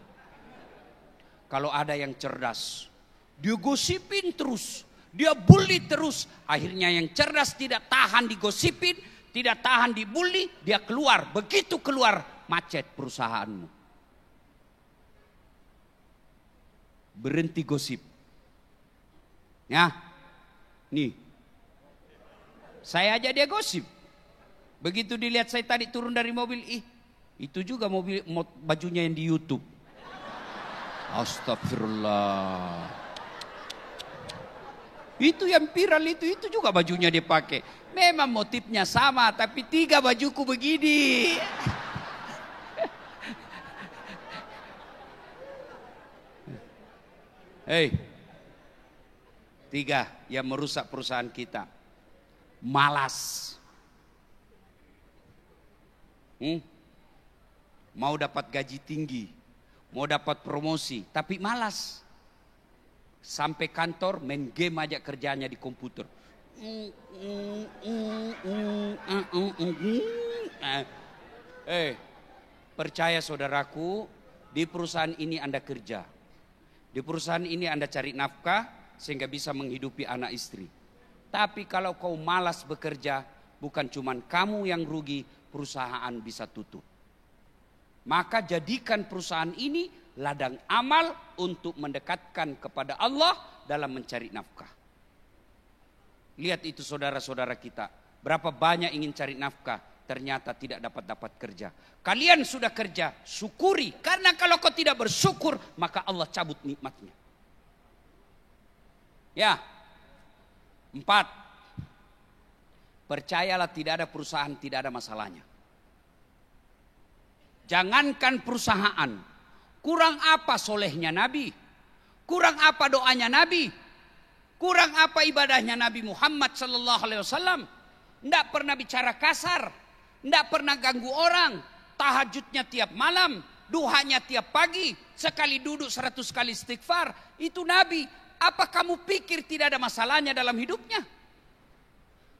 Kalau ada yang cerdas, dia gosipin terus, dia bully terus. Akhirnya yang cerdas tidak tahan digosipin, tidak tahan dibully, dia keluar. Begitu keluar, macet perusahaanmu. berhenti gosip. Ya, nih, saya aja dia gosip. Begitu dilihat saya tadi turun dari mobil, itu juga mobil bajunya yang di YouTube. Astagfirullah. Itu yang viral itu juga bajunya dipakai. Memang motifnya sama, tapi 3 bajuku begini. Hei, 3 yang merusak perusahaan kita. Malas. Mau dapat gaji tinggi, mau dapat promosi, tapi malas. Sampai kantor main game aja kerjanya di komputer. Percaya saudaraku, di perusahaan ini Anda kerja. Di perusahaan ini Anda cari nafkah sehingga bisa menghidupi anak istri. Tapi kalau kau malas bekerja, bukan cuman kamu yang rugi, perusahaan bisa tutup. Maka jadikan perusahaan ini ladang amal untuk mendekatkan kepada Allah dalam mencari nafkah. Lihat itu saudara-saudara kita. Berapa banyak ingin cari nafkah, ternyata tidak dapat kerja. Kalian sudah kerja, syukuri. Karena kalau kau tidak bersyukur, maka Allah cabut nikmatnya. Ya. 4. Percayalah tidak ada perusahaan tidak ada masalahnya. Jangankan perusahaan, kurang apa solehnya Nabi? Kurang apa doanya Nabi? Kurang apa ibadahnya Nabi Muhammad sallallahu alaihi wasallam? Tidak pernah bicara kasar, tidak pernah ganggu orang, tahajudnya tiap malam, duhanya tiap pagi, sekali duduk 100 kali istighfar. Itu Nabi. Apa kamu pikir tidak ada masalahnya dalam hidupnya?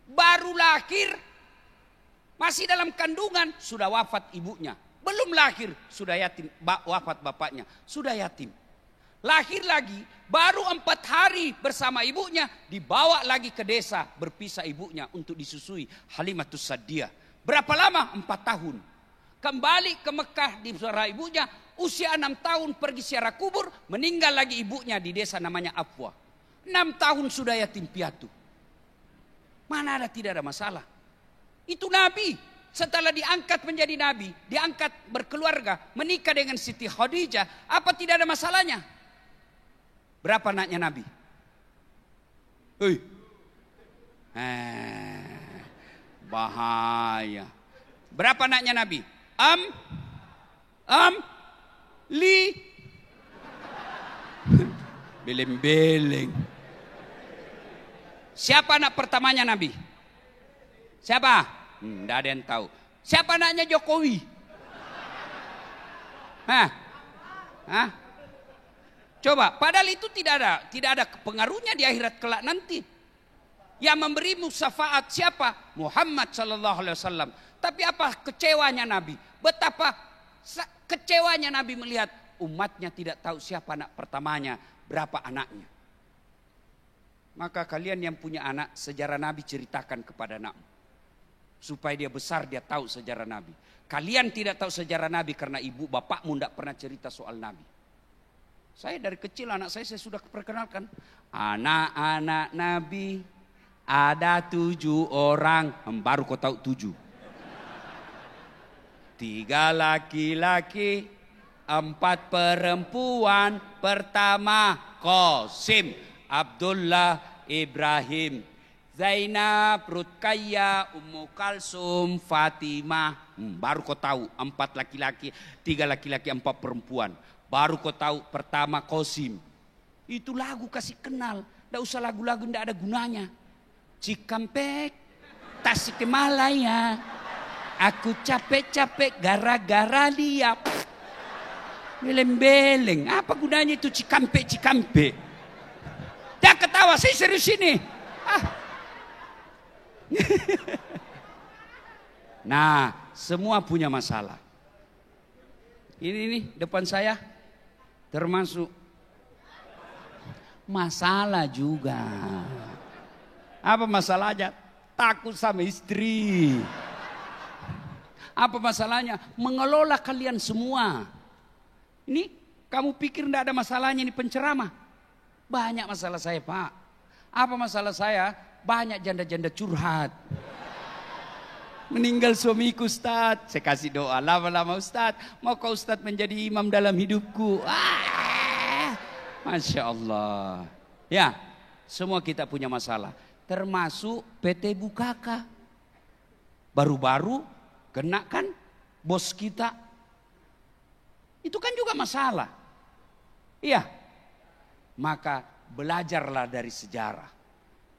Baru lahir, masih dalam kandungan, sudah wafat ibunya. Belum lahir, sudah yatim, wafat bapaknya, sudah yatim. Lahir lagi, baru 4 hari bersama ibunya, dibawa lagi ke desa, berpisah ibunya untuk disusui. Halimatus Sa'diyah. Berapa lama? 4 tahun. Kembali ke Mekah di suara ibunya, usia 6 tahun pergi ziarah kubur, meninggal lagi ibunya di desa namanya Afwa. 6 tahun sudah yatim piatu. Mana ada tidak ada masalah. Itu Nabi. Setelah diangkat menjadi Nabi, diangkat berkeluarga, menikah dengan Siti Khadijah, apa tidak ada masalahnya? Berapa anaknya Nabi? Bahaya. Berapa anaknya Nabi? Beleng-beleng. Siapa anak pertamanya Nabi? Siapa? Tidak ada yang tahu. Siapa anaknya Jokowi? Coba, padahal itu tidak ada pengaruhnya di akhirat kelak nanti. Yang memberimu syafaat siapa? Muhammad sallallahu alaihi wasallam. Tapi apa kecewanya Nabi? Betapa kecewanya Nabi melihat umatnya tidak tahu siapa anak pertamanya, berapa anaknya. Maka kalian yang punya anak, sejarah Nabi ceritakan kepada anakmu. Supaya dia besar, dia tahu sejarah Nabi. Kalian tidak tahu sejarah Nabi karena ibu bapakmu tidak pernah cerita soal Nabi. Saya dari kecil anak saya sudah perkenalkan. Anak-anak Nabi ada 7 orang. Baru kau tahu 7. 3 laki-laki, 4 perempuan. Pertama Qasim, Abdullah, Ibrahim, Zainab, Ruqayyah, Ummu Kalsum, Fatimah. Baru kau tahu 4 laki-laki, 3 laki-laki, 4 perempuan. Baru kau tahu pertama Qasim. Itu lagu kasih kenal. Tidak usah lagu-lagu tidak ada gunanya. Cikampek, Tasikmalaya. Aku capek-capek gara-gara dia. Beleng-beleng. Apa gunanya itu Cikampek? Dah ketawa, saya serius ini. Nah, semua punya masalah. Ini nih depan saya termasuk masalah juga. Apa masalahnya? Takut sama istri. Apa masalahnya? Mengelola kalian semua. Ini Kamu pikir tidak ada masalahnya ini penceramah? Banyak masalah saya, Pak. Apa masalah saya? Banyak janda-janda curhat. Meninggal suamiku, Ustaz. Saya kasih doa, lama-lama Ustaz, mau kau Ustaz menjadi imam dalam hidupku. Masya Allah. Ya, semua kita punya masalah. Termasuk PT Bukaka. Baru-baru kena kan bos kita. Itu kan juga masalah. Iya. Maka belajarlah dari sejarah.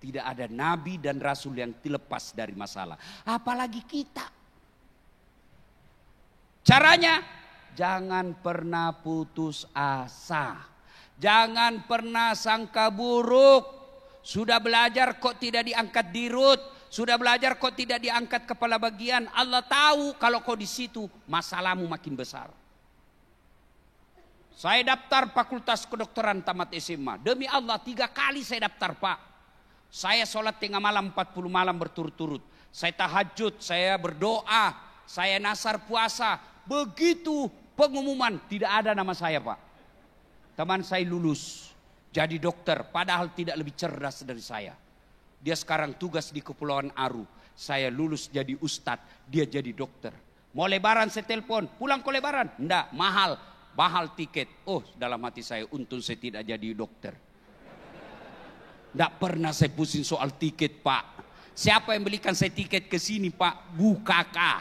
Tidak ada nabi dan rasul yang dilepas dari masalah. Apalagi kita. Caranya, jangan pernah putus asa. Jangan pernah sangka buruk. Sudah belajar kok tidak diangkat dirut. Sudah belajar kok tidak diangkat kepala bagian. Allah tahu kalau kau di situ masalahmu makin besar. Saya daftar fakultas kedokteran tamat SMA. Demi Allah 3 kali saya daftar, Pak. Saya sholat tengah malam 40 malam berturut-turut. Saya tahajud, saya berdoa, saya nasar puasa. Begitu pengumuman tidak ada nama saya, Pak. Teman saya lulus jadi dokter padahal tidak lebih cerdas dari saya. Dia sekarang tugas di Kepulauan Aru. Saya lulus jadi ustadz, dia jadi dokter. Mau lebaran saya telepon, pulang ke lebaran? Enggak, mahal tiket. Oh, dalam hati saya untung saya tidak jadi dokter. Tidak pernah saya pusing soal tiket, Pak. Siapa yang belikan saya tiket ke sini, Pak? Bukaka.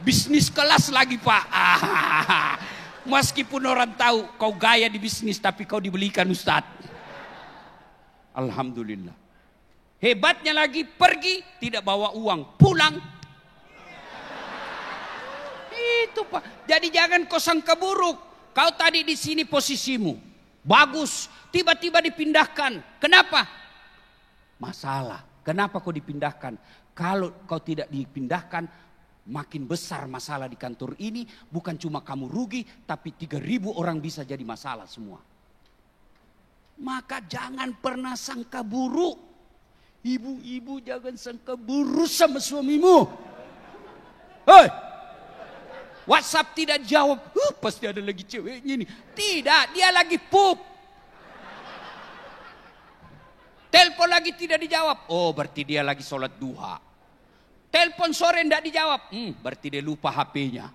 Bisnis kelas lagi, Pak. Meskipun orang tahu kau gaya di bisnis, tapi kau dibelikan Ustadz. Alhamdulillah. Hebatnya lagi pergi tidak bawa uang, pulang. Itu, Pak. Jadi jangan kau sangka buruk. Kau tadi di sini posisimu bagus, tiba-tiba dipindahkan. Kenapa? Masalah. Kenapa kau dipindahkan? Kalau kau tidak dipindahkan, makin besar masalah di kantor ini. Bukan cuma kamu rugi, tapi 3.000 orang bisa jadi masalah semua. Maka jangan pernah sangka buruk. Ibu-ibu jangan sangka buruk sama suamimu. Hei! WhatsApp tidak jawab. Pasti ada lagi ceweknya ini. Tidak, dia lagi pup. Telepon lagi tidak dijawab. Oh, berarti dia lagi sholat duha. Telepon sore tidak dijawab. Berarti dia lupa HP-nya.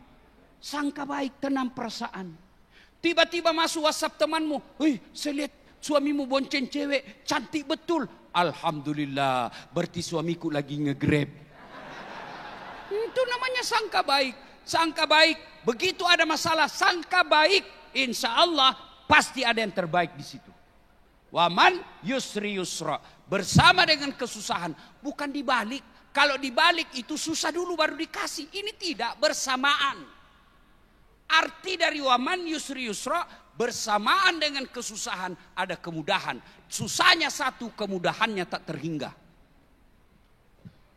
Sangka baik, tenang perasaan. Tiba-tiba masuk WhatsApp temanmu. Saya lihat suamimu bonceng cewek. Cantik betul. Alhamdulillah. Berarti suamiku lagi nge-grab. Itu namanya sangka baik. Sangka baik, begitu ada masalah, sangka baik, insya Allah pasti ada yang terbaik di situ. Waman yusri yusra, bersama dengan kesusahan, bukan dibalik. Kalau dibalik itu susah dulu baru dikasih. Ini tidak, bersamaan. Arti dari waman yusri yusra, bersamaan dengan kesusahan ada kemudahan. Susahnya satu, kemudahannya tak terhingga.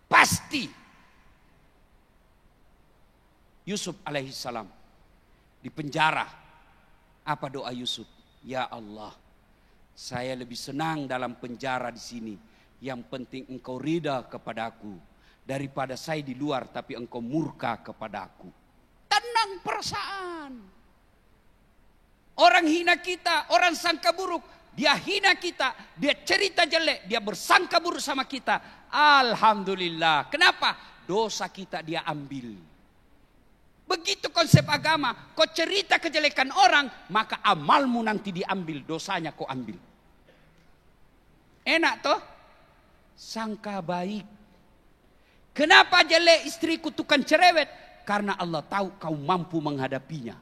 Pasti. Yusuf alaihissalam di penjara. Apa doa Yusuf? Ya Allah, saya lebih senang dalam penjara di sini. Yang penting engkau ridha kepadaku daripada saya di luar tapi engkau murka kepadaku. Tenang perasaan. Orang hina kita, orang sangka buruk, dia hina kita, dia cerita jelek, dia bersangka buruk sama kita. Alhamdulillah. Kenapa? Dosa kita dia ambil. Begitu konsep agama, kau cerita kejelekan orang, maka amalmu nanti diambil, dosanya kau ambil. Enak toh? Sangka baik. Kenapa jelek istriku tukang cerewet? Karena Allah tahu kau mampu menghadapinya.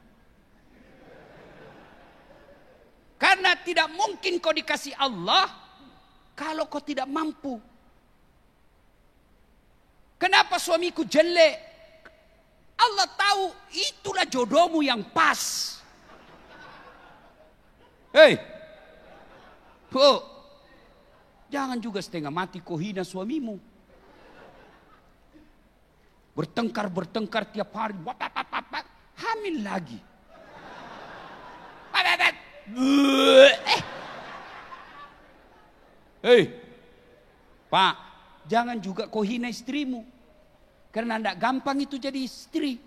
Karena tidak mungkin kau dikasih Allah kalau kau tidak mampu. Kenapa suamiku jelek? Allah tahu itulah jodohmu yang pas. Hei, jangan juga setengah mati kau hina suamimu. Bertengkar tiap hari, hamil lagi. Hei, Pak, jangan juga kau hina istrimu. Karena tidak gampang itu jadi istri.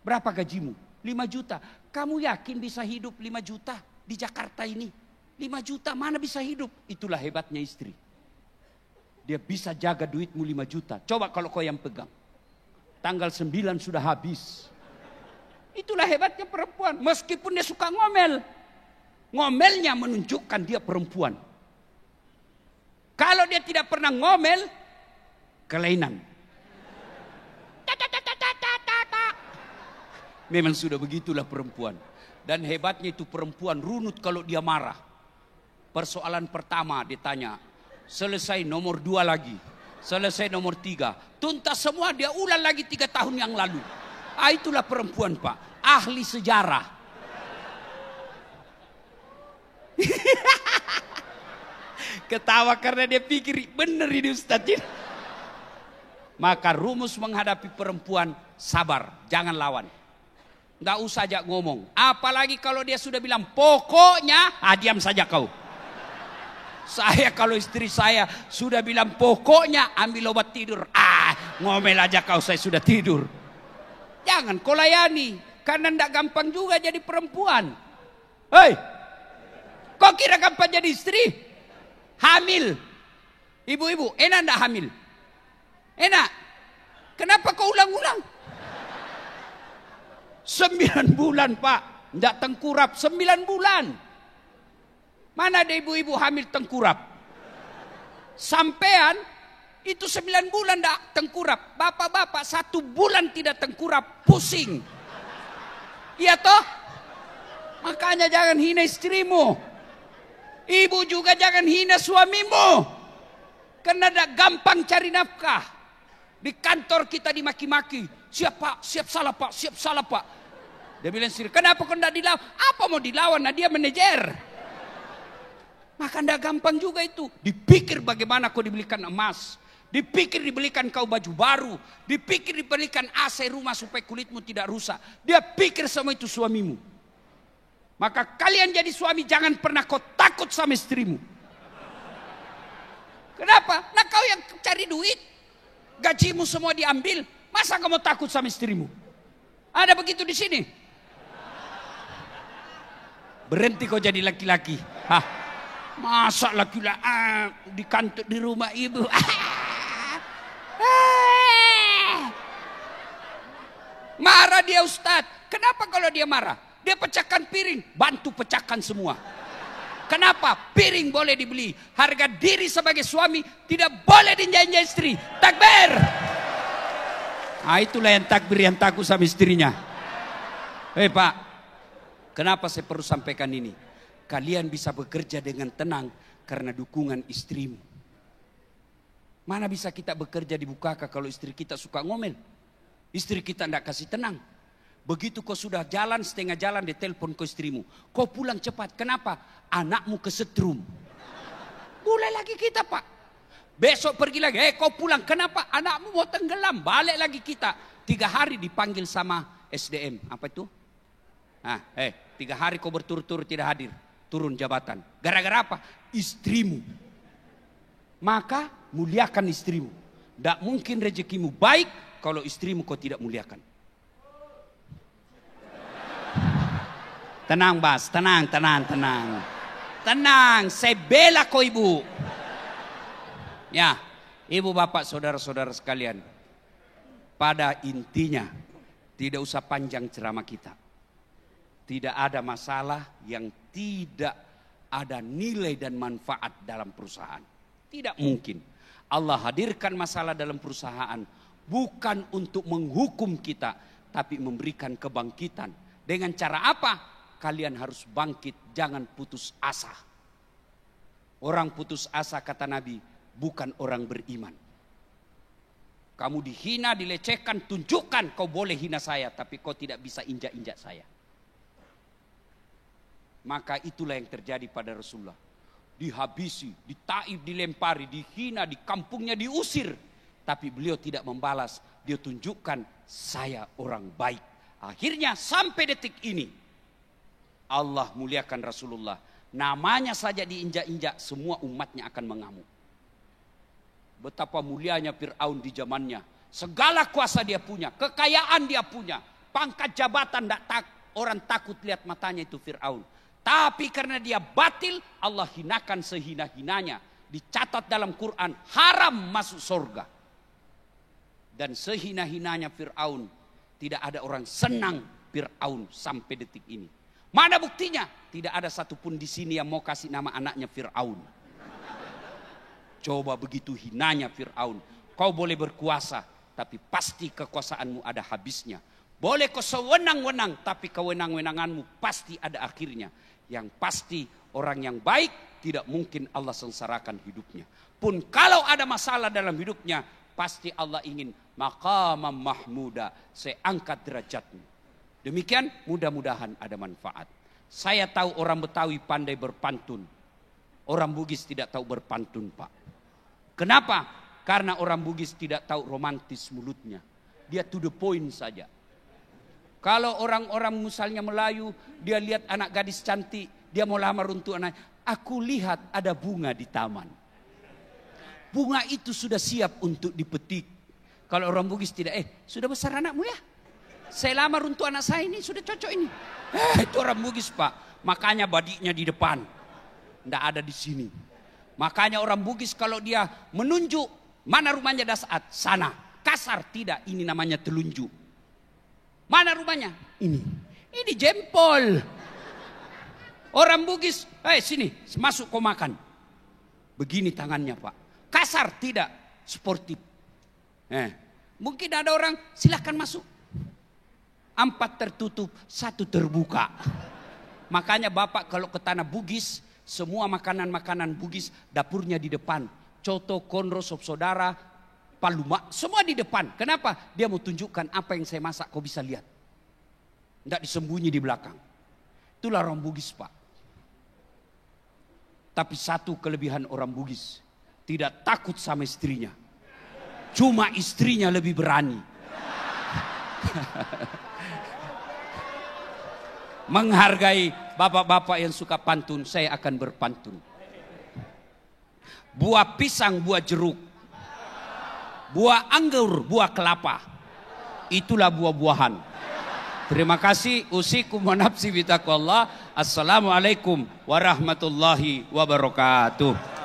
Berapa gajimu? 5 juta. Kamu yakin bisa hidup 5 juta di Jakarta ini? 5 juta mana bisa hidup? Itulah hebatnya istri. Dia bisa jaga duitmu 5 juta. Coba kalau kau yang pegang. Tanggal 9 sudah habis. Itulah hebatnya perempuan. Meskipun dia suka ngomel. Ngomelnya menunjukkan dia perempuan. Kalau dia tidak pernah ngomel, kelainan. Memang sudah begitulah perempuan. Dan hebatnya itu perempuan runut kalau dia marah. Persoalan pertama ditanya, selesai nomor 2 lagi. Selesai nomor 3. Tuntas semua dia ulang lagi 3 tahun yang lalu. Itulah perempuan Pak. Ahli sejarah. Ketawa karena dia pikir benar ini Ustaz. Maka rumus menghadapi perempuan, sabar, jangan lawan. Nggak usah ajak ngomong. Apalagi kalau dia sudah bilang pokoknya, diam saja kau. Saya kalau istri saya sudah bilang pokoknya ambil obat tidur. Ngomel aja kau, saya sudah tidur. Jangan kau layani. Karena nggak gampang juga jadi perempuan. Hei, kau kira gampang jadi istri? Hamil. Ibu-ibu, enak nggak hamil? Enak. Kenapa kau ulang-ulang? 9 bulan Pak. Nggak tengkurap 9 bulan. Mana ada ibu-ibu hamil tengkurap? Sampean itu 9 bulan nggak tengkurap. Bapak-bapak 1 bulan tidak tengkurap. Pusing. Iya toh? Makanya jangan hina istrimu. Ibu juga jangan hina suamimu. Karena tidak gampang cari nafkah. Di kantor kita dimaki-maki. Siap Pak, siap salah Pak, siap salah Pak. Dia bilang sendiri, kenapa kau tidak dilawan? Apa mau dilawan? Nah dia manajer. Maka tidak gampang juga itu. Dipikir bagaimana kau dibelikan emas. Dipikir dibelikan kau baju baru. Dipikir dibelikan AC rumah supaya kulitmu tidak rusak. Dia pikir semua itu suamimu. Maka kalian jadi suami jangan pernah kau takut sama istrimu. Kenapa? Nah kau yang cari duit. Gajimu semua diambil. Masa kamu takut sama istrimu? Ada begitu di sini? Berhenti kau jadi laki-laki. Masa laki-laki di kantor di rumah ibu. Marah dia Ustadz. Kenapa kalau dia marah? Dia pecahkan piring. Bantu pecahkan semua. Kenapa? Piring boleh dibeli. Harga diri sebagai suami tidak boleh dinyanyi istri. Takbir. Itulah yang takbir yang takut sama istrinya. Pak, kenapa saya perlu sampaikan ini? Kalian bisa bekerja dengan tenang karena dukungan istrimu. Mana bisa kita bekerja di Bukaka kalau istri kita suka ngomel? Istri kita tidak kasih tenang. Begitu kau sudah jalan setengah jalan ditelepon ke istrimu. Kau pulang cepat. Kenapa? Anakmu kesetrum. Mulai lagi kita Pak. Besok pergi lagi. Kau pulang. Kenapa? Anakmu mau tenggelam. Balik lagi kita. 3 hari dipanggil sama SDM. Apa itu? 3 hari kau berturut-turut tidak hadir. Turun jabatan. Gara-gara apa? Istrimu. Maka muliakan istrimu. Tidak mungkin rezekimu baik kalau istrimu kau tidak muliakan. Tenang Bas, tenang. Tenang, saya bela kau ibu. Ya, ibu bapak saudara-saudara sekalian. Pada intinya, tidak usah panjang ceramah kita. Tidak ada masalah yang tidak ada nilai dan manfaat dalam perusahaan. Tidak mungkin. Allah hadirkan masalah dalam perusahaan bukan untuk menghukum kita, tapi memberikan kebangkitan. Dengan cara apa? Kalian harus bangkit, jangan putus asa. Orang putus asa kata Nabi, bukan orang beriman. Kamu dihina, dilecehkan, tunjukkan kau boleh hina saya, tapi kau tidak bisa injak-injak saya. Maka itulah yang terjadi pada Rasulullah. Dihabisi, di Taif dilempari, dihina, di kampungnya diusir. Tapi beliau tidak membalas, dia tunjukkan saya orang baik. Akhirnya sampai detik ini, Allah muliakan Rasulullah. Namanya saja diinjak-injak, semua umatnya akan mengamuk. Betapa mulianya Fir'aun di zamannya. Segala kuasa dia punya, kekayaan dia punya, pangkat jabatan tidak orang takut lihat matanya itu Fir'aun. Tapi karena dia batil, Allah hinakan sehina-hinanya. Dicatat dalam Quran, haram masuk surga. Dan sehina-hinanya Fir'aun, tidak ada orang senang Fir'aun sampai detik ini. Mana buktinya? Tidak ada satupun di sini yang mau kasih nama anaknya Fir'aun. Coba begitu hinanya Fir'aun. Kau boleh berkuasa, tapi pasti kekuasaanmu ada habisnya. Boleh kau sewenang-wenang, tapi kewenang-wenanganmu pasti ada akhirnya. Yang pasti orang yang baik tidak mungkin Allah sengsarakan hidupnya. Pun kalau ada masalah dalam hidupnya, pasti Allah ingin maqamam mahmuda, saya angkat derajatmu. Demikian, mudah-mudahan ada manfaat. Saya tahu orang Betawi pandai berpantun. Orang Bugis tidak tahu berpantun, Pak. Kenapa? Karena orang Bugis tidak tahu romantis mulutnya. Dia to the point saja. Kalau orang-orang misalnya Melayu, dia lihat anak gadis cantik, dia mau lamar untuk anak. Aku lihat ada bunga di taman. Bunga itu sudah siap untuk dipetik. Kalau orang Bugis tidak, sudah besar anakmu ya? Saya lamar untuk anak saya ini, sudah cocok ini. Itu orang Bugis, Pak. Makanya badiknya di depan. Tidak ada di sini. Makanya orang Bugis kalau dia menunjuk, mana rumahnya Dasaat? Sana. Kasar tidak, ini namanya telunjuk. Mana rumahnya? Ini jempol. Orang Bugis, sini, masuk kau makan. Begini tangannya, Pak. Kasar tidak, sportif. Mungkin ada orang, silahkan masuk. 4 tertutup, 1 terbuka. Makanya Bapak kalau ke tanah Bugis, semua makanan-makanan Bugis dapurnya di depan. Coto, konro, sop saudara, paluma, semua di depan. Kenapa? Dia mau tunjukkan apa yang saya masak, kau bisa lihat. Tidak disembunyi di belakang. Itulah orang Bugis, Pak. Tapi satu kelebihan orang Bugis, tidak takut sama istrinya. Cuma istrinya lebih berani. Menghargai bapak-bapak yang suka pantun, saya akan berpantun. Buah pisang, buah jeruk, buah anggur, buah kelapa, itulah buah-buahan. Terima kasih. Usikum wa nafsi bitaqwallah. Assalamualaikum warahmatullahi wabarakatuh.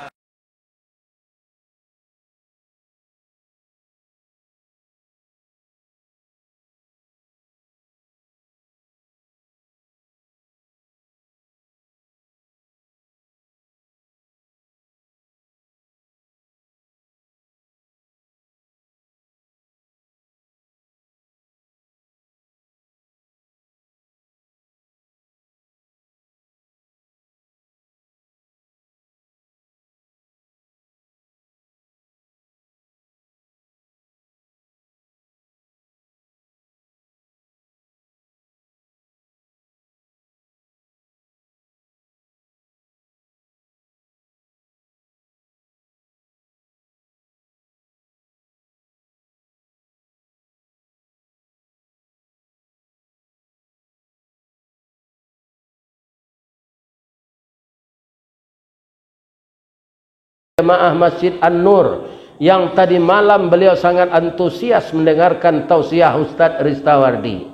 Jemaah Masjid An-Nur yang tadi malam beliau sangat antusias mendengarkan tausiah Ustaz Ristawardi.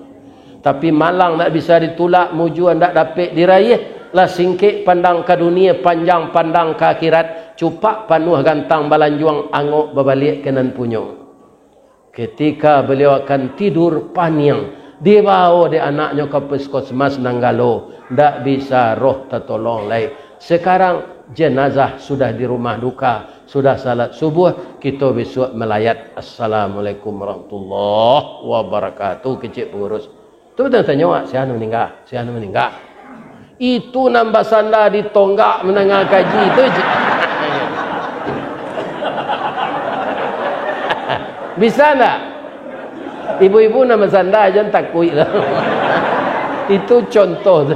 Tapi malang tak bisa ditulak, mujuan tak dapat diraih. Lah singkik pandang ke dunia, panjang pandang ke akhirat. Cupak panuh gantang balanjuang angok berbalik kenan punyo. Ketika beliau akan tidur paniang, dibawa di anaknya ke puskesmas Nanggalo. Tak bisa roh tertolong lagi. Sekarang jenazah sudah di rumah duka, sudah salat subuh, kita besok melayat. Assalamualaikum warahmatullahi wabarakatuh. Kecil pengurus tu betul tanya wak, si anu meninggal, si anu meninggal. Itu nambah sanda di tonggak menengah kaji itu. Bisa tak? Ibu-ibu nama sanda aja takui lah. Itu contoh.